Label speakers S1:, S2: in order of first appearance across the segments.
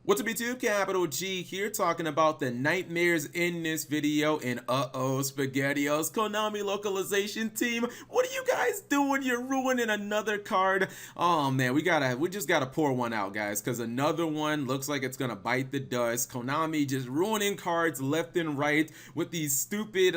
S1: What's up YouTube, Capital G here, talking about the nightmares in this video. And SpaghettiOs, Konami localization team, what are you guys doing? You're ruining another card. Oh man, we just gotta pour one out, guys, because another one looks like it's gonna bite the dust. Konami just ruining cards left and right with these stupid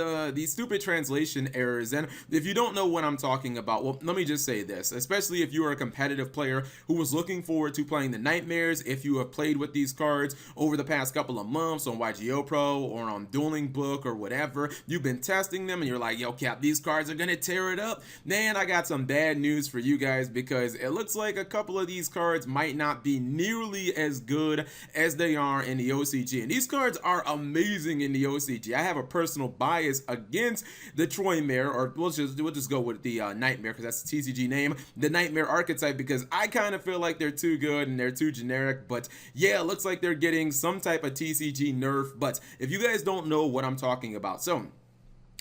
S1: translation errors. And if you don't know what I'm talking about, well, let me just say this, especially if you are a competitive player who was looking forward to playing the nightmares. If you have played with these cards over the past couple of months on YGO Pro or on Dueling Book or whatever, you've been testing them and you're like, yo Cap, these cards are gonna tear it up. Man, I got some bad news for you guys, because it looks like a couple of these cards might not be nearly as good as they are in the OCG. And these cards are amazing in the OCG. I have a personal bias against the Knightmare, or we'll just go with the Knightmare, because that's the TCG name, the Knightmare archetype, because I kind of feel like they're too good and they're too generic. But yeah, it looks like they're getting some type of TCG nerf. But if you guys don't know what I'm talking about, so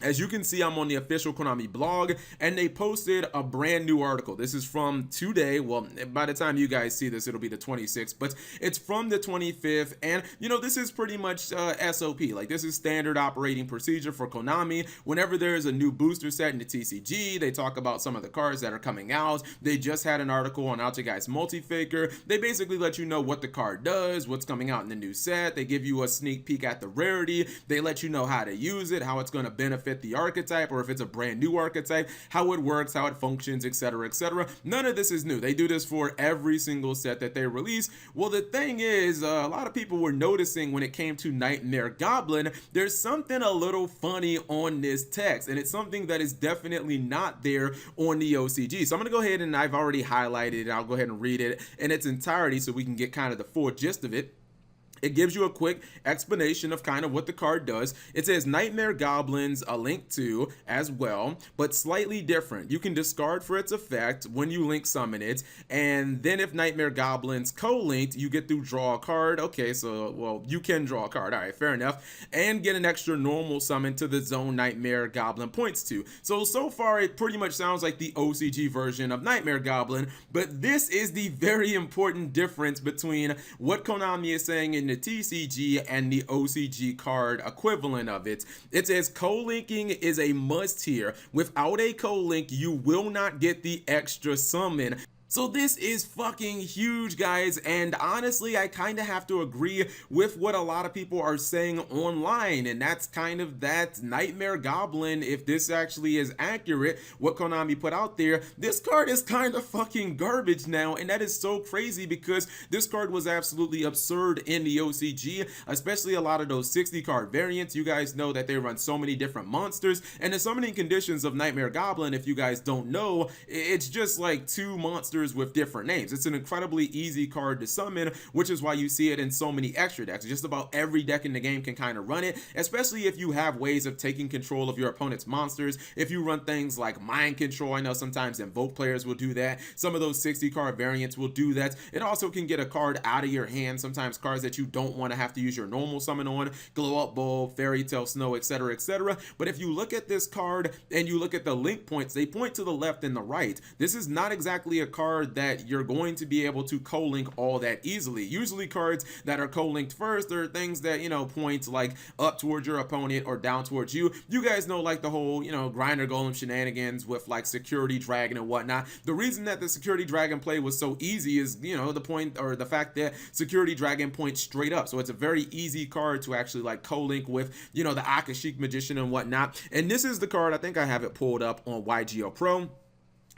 S1: as you can see, I'm on the official Konami blog, and they posted a brand new article. This is from today. Well, by the time you guys see this, it'll be the 26th, but it's from the 25th. And you know, this is pretty much SOP. Like, this is standard operating procedure for Konami. Whenever there is a new booster set in the TCG, they talk about some of the cards that are coming out. They just had an article on Guys Multifaker. They basically let you know what the card does, what's coming out in the new set. They give you a sneak peek at the rarity. They let you know how to use it, how it's going to benefit the archetype, or if it's a brand new archetype, how it works, how it functions, etc., etc. None of this is new. They do this for every single set that they release. Well, the thing is, a lot of people were noticing when it came to Knightmare Goblin, there's something a little funny on this text, and it's something that is definitely not there on the OCG. So I'm gonna go ahead, and I've already highlighted it. I'll go ahead and read it in its entirety so we can get kind of the full gist of it. It gives you a quick explanation of kind of what the card does. It says Knightmare Goblins a link to as well, but slightly different. You can discard for its effect when you link summon it, and then if Knightmare Goblins co-linked, you get to draw a card. Okay, so, well, you can draw a card. All right, fair enough. And get an extra normal summon to the zone Knightmare Goblin points to. So far, it pretty much sounds like the OCG version of Knightmare Goblin, but this is the very important difference between what Konami is saying in the TCG and the OCG card equivalent of it. It says co-linking is a must here. Without a co-link, you will not get the extra summon. So this is fucking huge, guys, and honestly, I kind of have to agree with what a lot of people are saying online, and that's kind of that Knightmare Goblin, if this actually is accurate, what Konami put out there, this card is kind of fucking garbage now, and that is so crazy because this card was absolutely absurd in the OCG, especially a lot of those 60 card variants. You guys know that they run so many different monsters, and the summoning conditions of Knightmare Goblin, if you guys don't know, it's just like two monsters with different names. It's an incredibly easy card to summon, which is why you see it in so many extra decks. Just about every deck in the game can kind of run it, especially if you have ways of taking control of your opponent's monsters. If you run things like mind control, I know sometimes Invoke players will do that. Some of those 60 card variants will do that. It also can get a card out of your hand, sometimes cards that you don't want to have to use your normal summon on, Glow Up Bulb, Fairy Tale Snow, etc., etc. But if you look at this card and you look at the link points, they point to the left and the right. This is not exactly a card that you're going to be able to co-link all that easily. Usually cards that are co-linked first are things that, you know, point like up towards your opponent or down towards you. You guys know, like the whole, you know, grinder golem shenanigans with like security dragon and whatnot. The reason that the security dragon play was so easy is, you know, the point, or the fact that security dragon points straight up. So it's a very easy card to actually like co-link with, you know, the Akashic magician and whatnot. And this is the card, I think I have it pulled up on YGO Pro.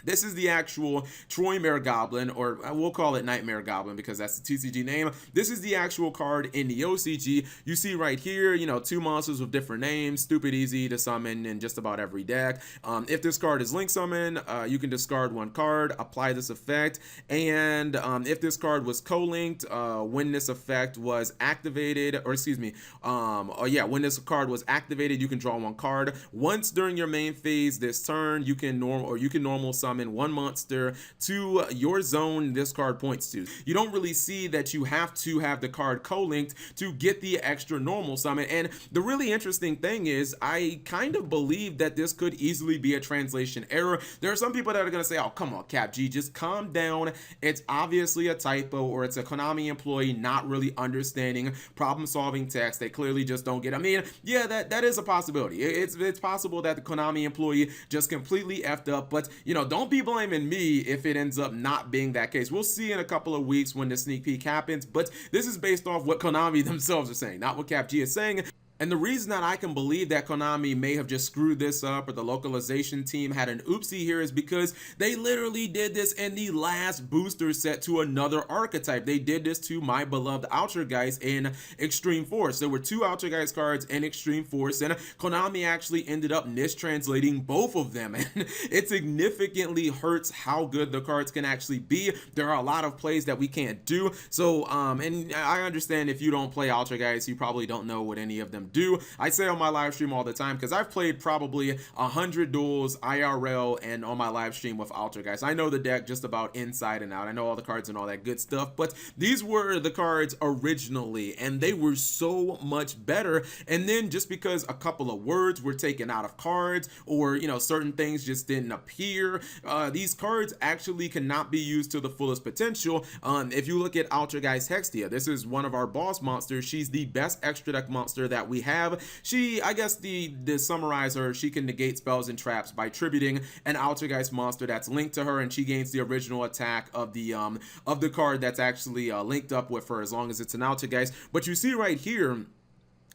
S1: This is the actual Knightmare Goblin, or we'll call it Knightmare Goblin because that's the TCG name. This is the actual card in the OCG. You see right here, you know, two monsters with different names, stupid easy to summon in just about every deck. If this card is link summon, you can discard one card, apply this effect, and if this card was co-linked, when this effect was activated, or excuse me, when this card was activated, you can draw one card. Once during your main phase this turn, you can normal summon summon one monster to your zone this card points to. You don't really see that you have to have the card co-linked to get the extra normal summon. And the really interesting thing is, I kind of believe that this could easily be a translation error. There are some people that are going to say, oh, come on, Cap G, just calm down. It's obviously a typo, or it's a Konami employee not really understanding problem-solving text. They clearly just don't get it. I mean, yeah, that is a possibility. It's possible that the Konami employee just completely effed up, but, you know, don't be blaming me if it ends up not being that case. We'll see in a couple of weeks when the sneak peek happens, but this is based off what Konami themselves are saying, not what Cap G is saying. And the reason that I can believe that Konami may have just screwed this up, or the localization team had an oopsie here, is because they literally did this in the last booster set to another archetype. They did this to my beloved Altergeist in Extreme Force. There were two Altergeist cards in Extreme Force, and Konami actually ended up mistranslating both of them, and it significantly hurts how good the cards can actually be. There are a lot of plays that we can't do. So and I understand if you don't play Altergeist, you probably don't know what any of them do. I say on my live stream all the time, because I've played probably 100 duels IRL and on my live stream with Altergeist. I know the deck just about inside and out. I know all the cards and all that good stuff, but these were the cards originally, and they were so much better. And then just because a couple of words were taken out of cards, or, you know, certain things just didn't appear, these cards actually cannot be used to the fullest potential. If you look at Altergeist Hextia, this is one of our boss monsters. She's the best extra deck monster that we have. She, I guess to summarize her, she can negate spells and traps by tributing an Altergeist monster that's linked to her, and she gains the original attack of the card that's actually linked up with her, as long as it's an Altergeist. But you see right here,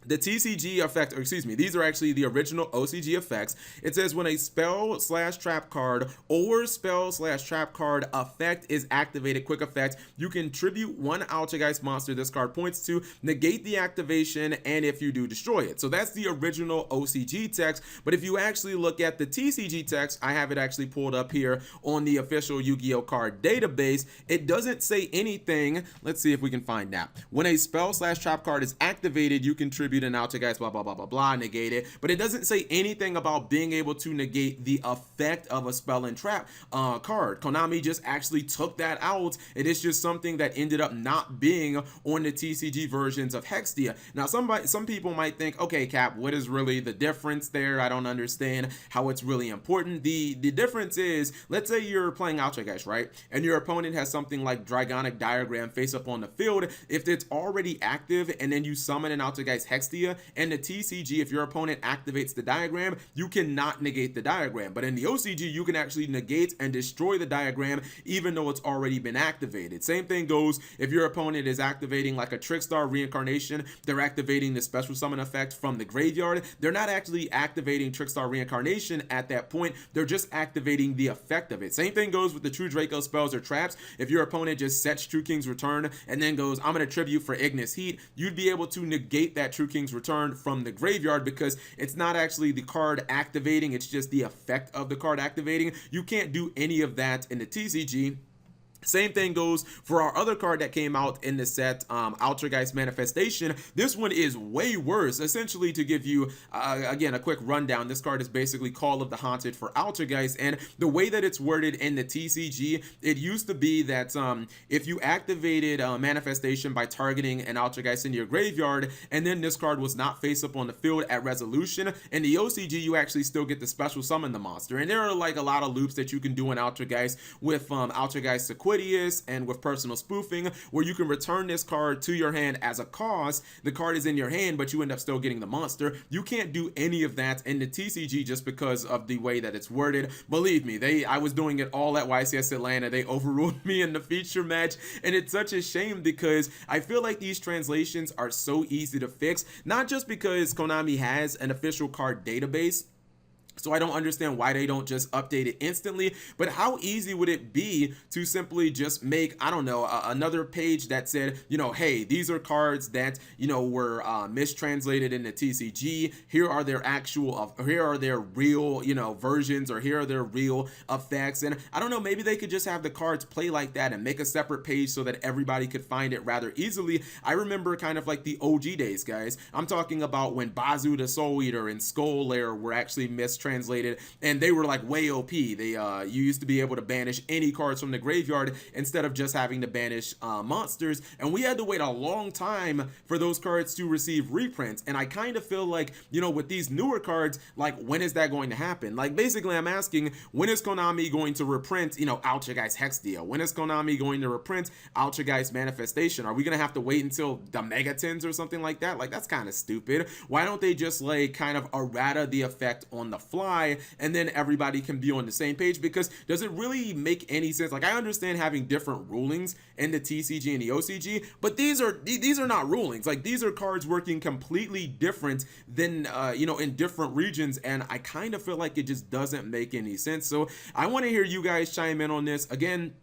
S1: the TCG effect, or excuse me, these are actually the original OCG effects. It says when a spell/trap card or spell/trap card effect is activated, quick effect, you can tribute one Altergeist monster this card points to, negate the activation, and if you do, destroy it. So that's the original OCG text. But if you actually look at the TCG text, I have it actually pulled up here on the official Yu-Gi-Oh card database. It doesn't say anything. Let's see if we can find that. When a spell/trap card is activated, you can tribute an Altergeist, blah blah blah blah blah, negate it. But it doesn't say anything about being able to negate the effect of a spell and trap card. Konami just actually took that out. It is just something that ended up not being on the TCG versions of Hextia. Now some people might think, okay, Cap, what is really the difference there? I don't understand how it's really important. The difference is, let's say you're playing Altergeist, right, and your opponent has something like Dragonic Diagram face up on the field. If it's already active and then you summon an Altergeist Hextia and the TCG, if your opponent activates the diagram, you cannot negate the diagram. But in the OCG, you can actually negate and destroy the diagram even though it's already been activated. Same thing goes if your opponent is activating like a Trickstar Reincarnation. They're activating the special summon effect from the graveyard. They're not actually activating Trickstar Reincarnation at that point. They're just activating the effect of it. Same thing goes with the True Draco spells or traps. If your opponent just sets True King's Return and then goes, I'm going to tribute for Ignis Heat, you'd be able to negate that True King's Return from the graveyard because it's not actually the card activating, it's just the effect of the card activating. You can't do any of that in the TCG. Same thing goes for our other card that came out in the set, Altergeist Manifestation. This one is way worse. Essentially, to give you, again, a quick rundown, this card is basically Call of the Haunted for Altergeist, and the way that it's worded in the TCG, it used to be that if you activated Manifestation by targeting an Altergeist in your graveyard, and then this card was not face up on the field at resolution, in the OCG, you actually still get the special summon the monster. And there are like a lot of loops that you can do in Altergeist with Altergeist Sequoia and with personal spoofing, where you can return this card to your hand as a cost. The card is in your hand, but you end up still getting the monster. You can't do any of that in the TCG just because of the way that it's worded. Believe me, I was doing it all at YCS Atlanta. They overruled me in the feature match, and it's such a shame because I feel like these translations are so easy to fix, not just because Konami has an official card database, so I don't understand why they don't just update it instantly, but how easy would it be to simply just make, I don't know, another page that said, you know, hey, these are cards that, you know, were mistranslated in the TCG. Here are their here are their real, you know, versions, or here are their real effects. And I don't know, maybe they could just have the cards play like that and make a separate page so that everybody could find it rather easily. I remember kind of like the OG days, guys. I'm talking about when Bazu the Soul Eater and Skull Lair were actually mistranslated mistranslated, and they were like way OP. They you used to be able to banish any cards from the graveyard instead of just having to banish monsters, and we had to wait a long time for those cards to receive reprints. And I kind of feel like, you know, with these newer cards, like, when is that going to happen? Like, basically I'm asking, when is Konami going to reprint, you know, Ultrageist Hex Deal? When is Konami going to reprint Ultrageist Manifestation? Are we gonna have to wait until the Megatins or something like that? Like, that's kind of stupid. Why don't they just like kind of errata the effect on the fly, and then everybody can be on the same page? Because does it really make any sense? Like, I understand having different rulings in the TCG and the OCG, but these are not rulings. Like, these are cards working completely different than you know, in different regions, and I kind of feel like it just doesn't make any sense. So I want to hear you guys chime in on this. Again,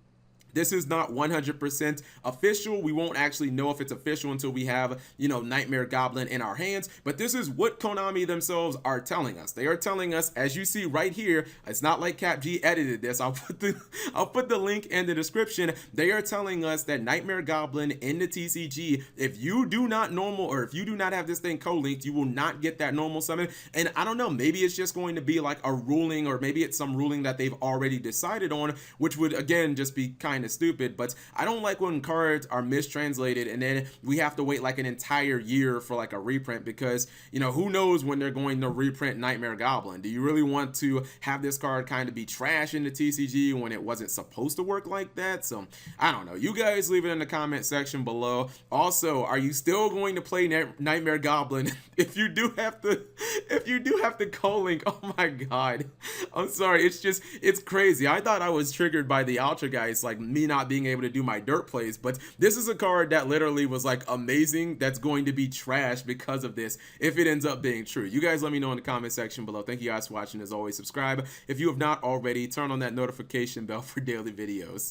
S1: this is not 100% official. We won't actually know if it's official until we have, you know, Knightmare Goblin in our hands. But this is what Konami themselves are telling us. They are telling us, as you see right here, it's not like CapG edited this. I'll put the link in the description. They are telling us that Knightmare Goblin in the TCG, if you do not normal, or if you do not have this thing co-linked, you will not get that normal summon. And I don't know, maybe it's just going to be like a ruling, or maybe it's some ruling that they've already decided on, which would again just be kind of stupid. But I don't like when cards are mistranslated and then we have to wait like an entire year for like a reprint, because, you know, who knows when they're going to reprint Knightmare Goblin. Do you really want to have this card kind of be trash in the TCG when it wasn't supposed to work like that? So I don't know. You guys leave it in the comment section below. Also, are you still going to play Knightmare Goblin if you do have to co-link? Oh my god, I'm sorry, it's crazy. I thought I was triggered by the Ultrageist, like me not being able to do my dirt plays, but this is a card that literally was like amazing that's going to be trash because of this, if it ends up being true. You guys let me know in the comment section below. Thank you guys for watching. As always, subscribe if you have not already. Turn on that notification bell for daily videos.